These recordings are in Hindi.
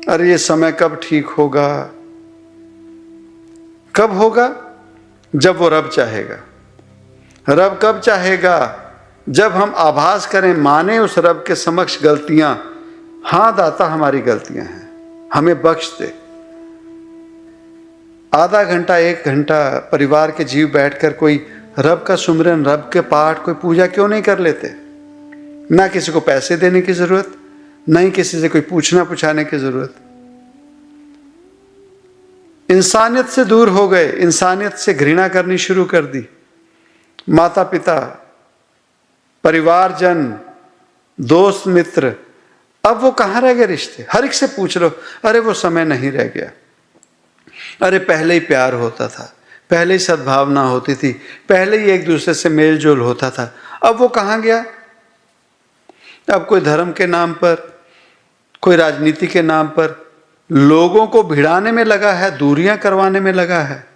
अरे ये समय कब ठीक होगा। कब होगा? जब वो रब चाहेगा। रब कब चाहेगा? जब हम आभास करें, माने उस रब के समक्ष गलतियां, हाँ दाता हमारी गलतियां हैं, हमें बख्श दे। आधा घंटा 1 घंटा परिवार के जीव बैठकर कोई रब का सुमिरन, रब के पाठ, कोई पूजा क्यों नहीं कर लेते? ना किसी को पैसे देने की जरूरत, ना ही किसी से कोई पूछना पुछाने की जरूरत। इंसानियत से दूर हो गए, इंसानियत से घृणा करनी शुरू कर दी। माता पिता, परिवारजन, दोस्त मित्र, अब वो कहाँ रह गए रिश्ते? हर एक से पूछ लो, अरे वो समय नहीं रह गया। अरे पहले ही प्यार होता था, पहले ही सद्भावना होती थी, पहले ही एक दूसरे से मेल जोल होता था। अब वो कहाँ गया? अब कोई धर्म के नाम पर, कोई राजनीति के नाम पर लोगों को भिड़ाने में लगा है, दूरियां करवाने में लगा है।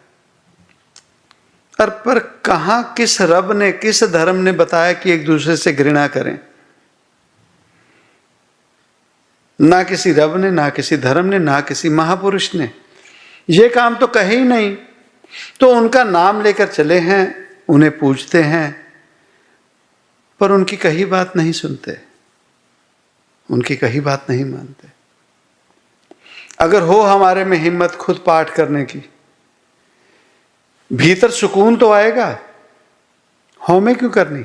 पर कहां, किस रब ने, किस धर्म ने बताया कि एक दूसरे से घृणा करें? ना किसी रब ने, ना किसी धर्म ने, ना किसी महापुरुष ने ये काम तो कहे ही नहीं। तो उनका नाम लेकर चले हैं, उन्हें पूजते हैं, पर उनकी कही बात नहीं सुनते, उनकी कही बात नहीं मानते। अगर हो हमारे में हिम्मत खुद पाठ करने की, भीतर सुकून तो आएगा। हो में क्यों करनी?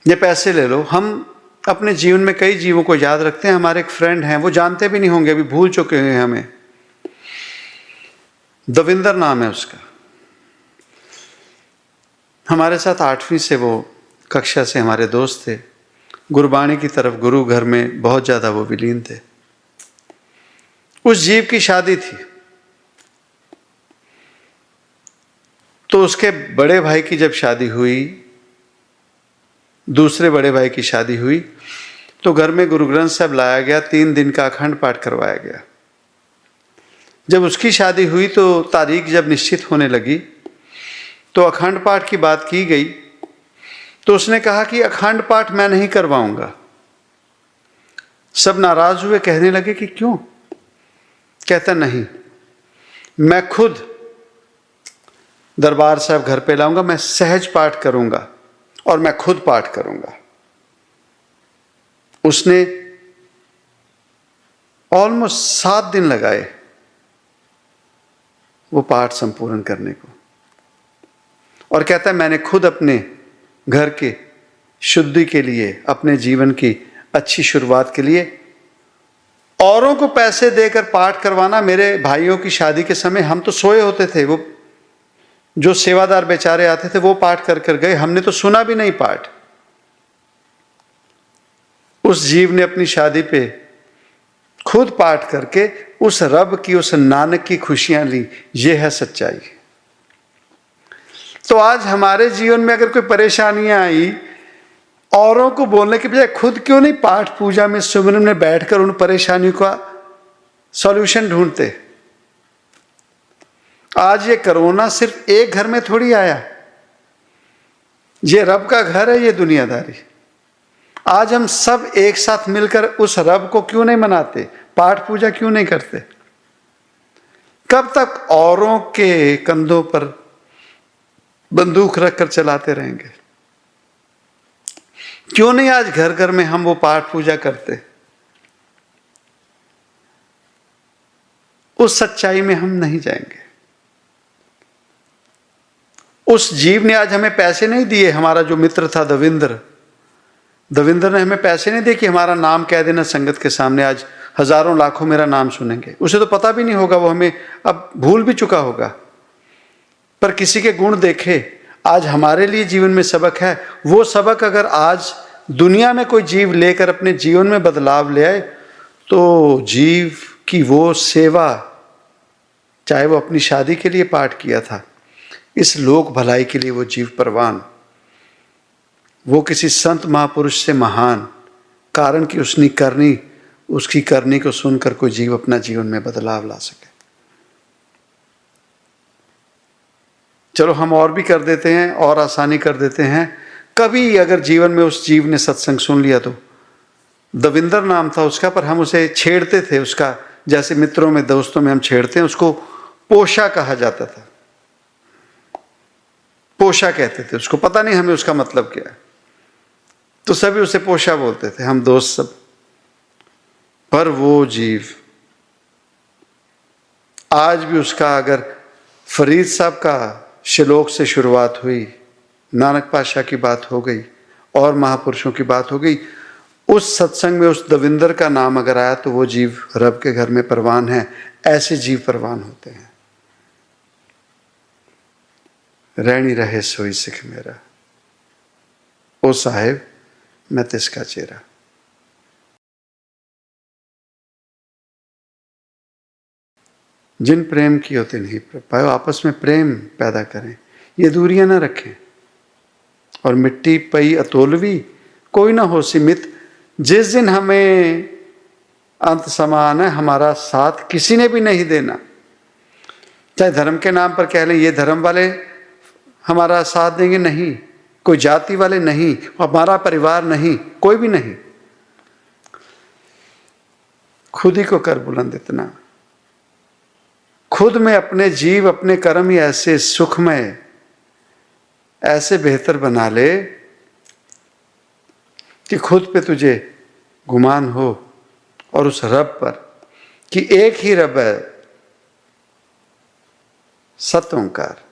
ये पैसे ले लो। हम अपने जीवन में कई जीवों को याद रखते हैं। हमारे एक फ्रेंड हैं, वो जानते भी नहीं होंगे, अभी भूल चुके हैं हमें। दविंदर नाम है उसका। हमारे साथ 8वीं से वो कक्षा से हमारे दोस्त थे। गुरबाणी की तरफ, गुरु घर में बहुत ज्यादा वो विलीन थे। उस जीव की शादी थी, तो उसके बड़े भाई की जब शादी हुई, दूसरे बड़े भाई की शादी हुई, तो घर में गुरु ग्रंथ साहब लाया गया, 3 दिन का अखंड पाठ करवाया गया। जब उसकी शादी हुई तो तारीख जब निश्चित होने लगी तो अखंड पाठ की बात की गई, तो उसने कहा कि अखंड पाठ मैं नहीं करवाऊंगा। सब नाराज हुए, कहने लगे कि क्यों? कहता नहीं, मैं खुद दरबार साहब घर पे लाऊंगा, मैं सहज पाठ करूंगा और मैं खुद पाठ करूंगा। उसने ऑलमोस्ट 7 दिन लगाए वो पाठ संपूर्ण करने को, और कहता है मैंने खुद अपने घर के शुद्धि के लिए, अपने जीवन की अच्छी शुरुआत के लिए औरों को पैसे देकर पाठ करवाना। मेरे भाइयों की शादी के समय हम तो सोए होते थे, वो जो सेवादार बेचारे आते थे वो पाठ कर कर गए, हमने तो सुना भी नहीं पाठ। उस जीव ने अपनी शादी पे खुद पाठ करके उस रब की, उस नानक की खुशियां ली। ये है सच्चाई। तो आज हमारे जीवन में अगर कोई परेशानियां आई, औरों को बोलने के बजाय खुद क्यों नहीं पाठ पूजा में, सुमिरन में बैठकर उन परेशानियों का सॉल्यूशन ढूंढते? आज ये कोरोना सिर्फ एक घर में थोड़ी आया, ये रब का घर है, ये दुनियादारी। आज हम सब एक साथ मिलकर उस रब को क्यों नहीं मनाते, पाठ पूजा क्यों नहीं करते? कब तक औरों के कंधों पर बंदूक रखकर चलाते रहेंगे? क्यों नहीं आज घर घर में हम वो पाठ पूजा करते? उस सच्चाई में हम नहीं जाएंगे। उस जीव ने आज हमें पैसे नहीं दिए। हमारा जो मित्र था दविंदर ने हमें पैसे नहीं दिए कि हमारा नाम कह देना संगत के सामने, आज हजारों लाखों मेरा नाम सुनेंगे। उसे तो पता भी नहीं होगा, वो हमें अब भूल भी चुका होगा। पर किसी के गुण देखे, आज हमारे लिए जीवन में सबक है। वो सबक अगर आज दुनिया में कोई जीव लेकर अपने जीवन में बदलाव ले आए, तो जीव की वो सेवा, चाहे वो अपनी शादी के लिए पाठ किया था, इस लोक भलाई के लिए वो जीव परवान, वो किसी संत महापुरुष से महान, कारण कि उसकी करनी को सुनकर कोई जीव अपना जीवन में बदलाव ला सके। चलो हम और भी कर देते हैं और आसानी कर देते हैं। कभी अगर जीवन में उस जीव ने सत्संग सुन लिया तो, दविंदर नाम था उसका, पर हम उसे छेड़ते थे, उसका जैसे मित्रों में दोस्तों में हम छेड़ते हैं, उसको पोषा कहा जाता था, पोषा कहते थे उसको, पता नहीं हमें उसका मतलब क्या है, तो सभी उसे पोषा बोलते थे, हम दोस्त सब। पर वो जीव आज भी उसका, अगर फरीद साहब का श्लोक से शुरुआत हुई, नानक पातशाह की बात हो गई और महापुरुषों की बात हो गई, उस सत्संग में उस दविंदर का नाम अगर आया तो वो जीव रब के घर में परवान है। ऐसे जीव परवान होते हैं। रैणी रहे सोई सिख मेरा, ओ साहेब मैं तिसका चेहरा। जिन प्रेम की होते नहीं पायो, आपस में प्रेम पैदा करें, ये दूरियां ना रखें। और मिट्टी पई अतोलवी, कोई ना हो सीमित, जिस दिन हमें अंत समान है, हमारा साथ किसी ने भी नहीं देना। चाहे धर्म के नाम पर कह लें ये धर्म वाले हमारा साथ देंगे, नहीं, कोई जाति वाले नहीं, हमारा परिवार नहीं, कोई भी नहीं। खुद ही को कर बुलंद इतना, खुद में अपने जीव अपने कर्म ही ऐसे सुखमय, ऐसे बेहतर बना ले कि खुद पे तुझे गुमान हो और उस रब पर कि एक ही रब है, सत ओंकार,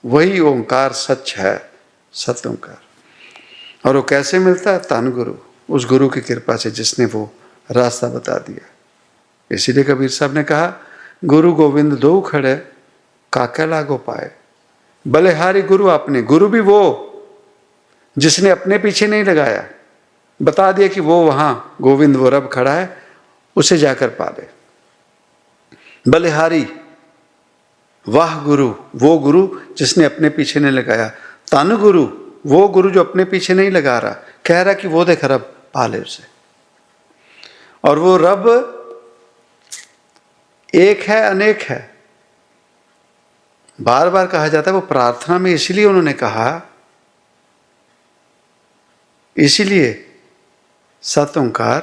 वही ओंकार सच है, सत ओंकार। और वो कैसे मिलता है? धन गुरु, उस गुरु की कृपा से जिसने वो रास्ता बता दिया। इसीलिए कबीर साहब ने कहा, गुरु गोविंद दो खड़े, काका लागो पाए। बलिहारी गुरु अपने, गुरु भी वो जिसने अपने पीछे नहीं लगाया, बता दिया कि वो वहां गोविंद वो रब खड़ा है, उसे जाकर पाले। बलिहारी, वाह गुरु, वो गुरु जिसने अपने पीछे नहीं लगाया। तन गुरु, वो गुरु जो अपने पीछे नहीं लगा रहा, कह रहा कि वो देख रब, पाले उसे। और वो रब एक है, अनेक है। बार बार कहा जाता है, वो प्रार्थना में इसलिए उन्होंने कहा, इसीलिए सत ओंकार,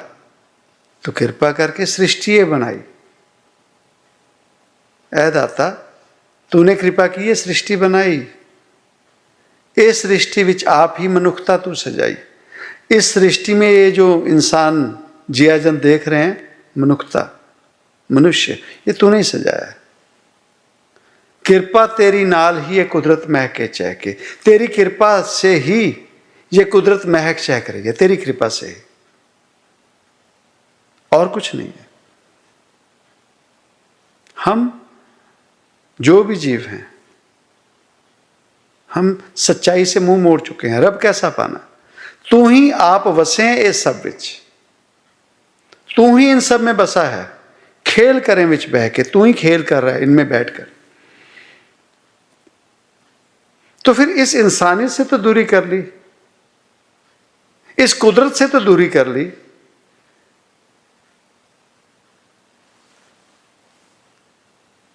तो कृपा करके सृष्टि बनाई। ऐ दाता तूने कृपा की है, सृष्टि बनाई। इस सृष्टि विच आप ही मनुखता तू सजाई। इस सृष्टि में ये जो इंसान जिया जन देख रहे हैं, मनुखता, मनुष्य, ये तूने ही सजाया है। कृपा तेरी नाल ही ये कुदरत महके चहके, तेरी कृपा से ही ये कुदरत महक चहक रही है, तेरी कृपा से ही, और कुछ नहीं है। हम जो भी जीव हैं, हम सच्चाई से मुंह मोड़ चुके हैं। रब कैसा पाना? तू ही आप वसे इस सब विच, तू ही इन सब में बसा है। खेल करें विच बह के, तू ही खेल कर रहा है इनमें बैठकर। तो फिर इस इंसानियत से तो दूरी कर ली, इस कुदरत से तो दूरी कर ली,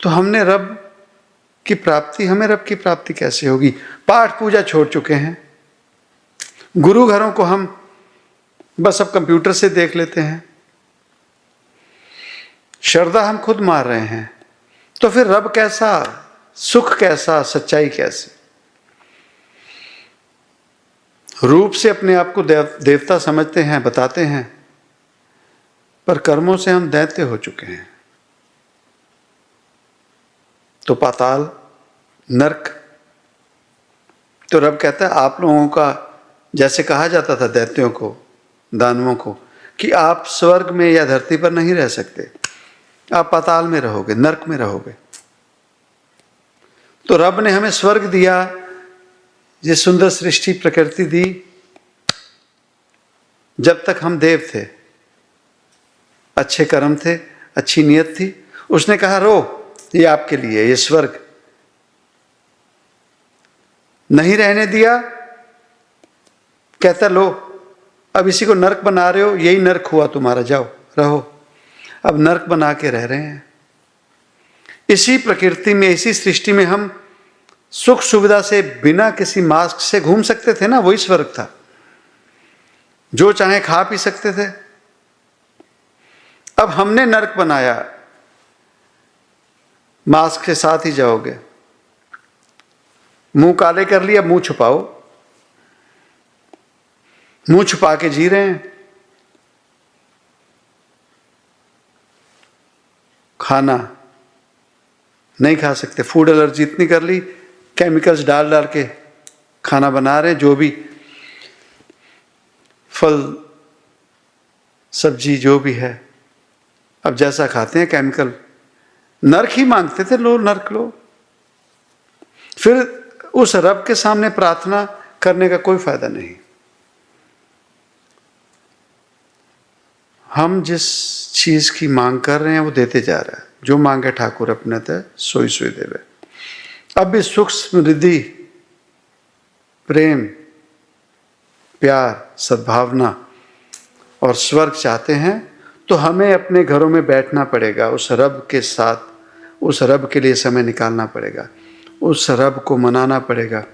तो हमने रब की प्राप्ति, हमें रब की प्राप्ति कैसे होगी? पाठ पूजा छोड़ चुके हैं, गुरु घरों को हम बस अब कंप्यूटर से देख लेते हैं, श्रद्धा हम खुद मार रहे हैं। तो फिर रब कैसा, सुख कैसा, सच्चाई कैसी? रूप से अपने आप को देवता समझते हैं, बताते हैं, पर कर्मों से हम दैत्य हो चुके हैं। तो पाताल, नरक। तो रब कहता है आप लोगों का, जैसे कहा जाता था दैत्यों को, दानवों को, कि आप स्वर्ग में या धरती पर नहीं रह सकते, आप पाताल में रहोगे, नरक में रहोगे। तो रब ने हमें स्वर्ग दिया, ये सुंदर सृष्टि प्रकृति दी, जब तक हम देव थे, अच्छे कर्म थे, अच्छी नियत थी। उसने कहा रो, ये आपके लिए, ये स्वर्ग। नहीं रहने दिया, कहता लो अब इसी को नरक बना रहे हो, यही नरक हुआ तुम्हारा, जाओ रहो। अब नरक बना के रह रहे हैं। इसी प्रकृति में, इसी सृष्टि में हम सुख सुविधा से बिना किसी मास्क से घूम सकते थे ना, वही स्वर्ग था। जो चाहे खा पी सकते थे। अब हमने नरक बनाया, मास्क के साथ ही जाओगे, मुंह काले कर लिया, मुंह छुपाओ, मुंह छुपा के जी रहे हैं। खाना नहीं खा सकते, फूड एलर्जी इतनी कर ली, केमिकल्स डाल डाल के खाना बना रहे हैं। जो भी फल सब्जी जो भी है, अब जैसा खाते हैं केमिकल। नरक ही मांगते थे, लो नरक लो। फिर उस रब के सामने प्रार्थना करने का कोई फायदा नहीं। हम जिस चीज की मांग कर रहे हैं वो देते जा रहा है। जो मांगे ठाकुर अपने ते सोई सोई देवे। अब भी सुख समृद्धि प्रेम प्यार सद्भावना और स्वर्ग चाहते हैं तो हमें अपने घरों में बैठना पड़ेगा, उस रब के साथ, उस रब के लिए समय निकालना पड़ेगा, उस रब को मनाना पड़ेगा।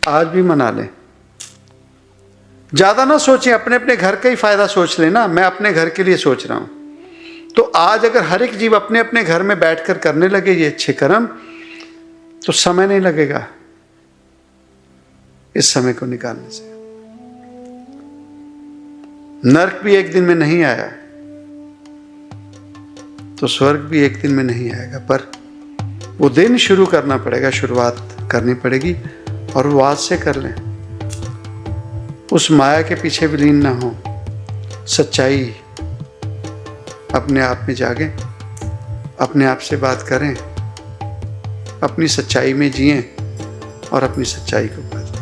आज भी मना लें, ज़्यादा ना सोचें, अपने अपने घर का ही फायदा सोच लेना। मैं अपने घर के लिए सोच रहा हूँ। तो आज अगर हर एक जीव अपने अपने घर में बैठकर करने लगे ये अच्छे कर्म, तो समय नहीं लगेगा इस समय को निकालने से। नरक भी एक दिन में नहीं आया तो स्वर्ग भी एक दिन में नहीं आएगा, पर वो दिन शुरू करना पड़ेगा, शुरुआत करनी पड़ेगी। और वो आज से कर लें, उस माया के पीछे विलीन ना हो, सच्चाई अपने आप में जागे, अपने आप से बात करें, अपनी सच्चाई में जिएं और अपनी सच्चाई को बात करें।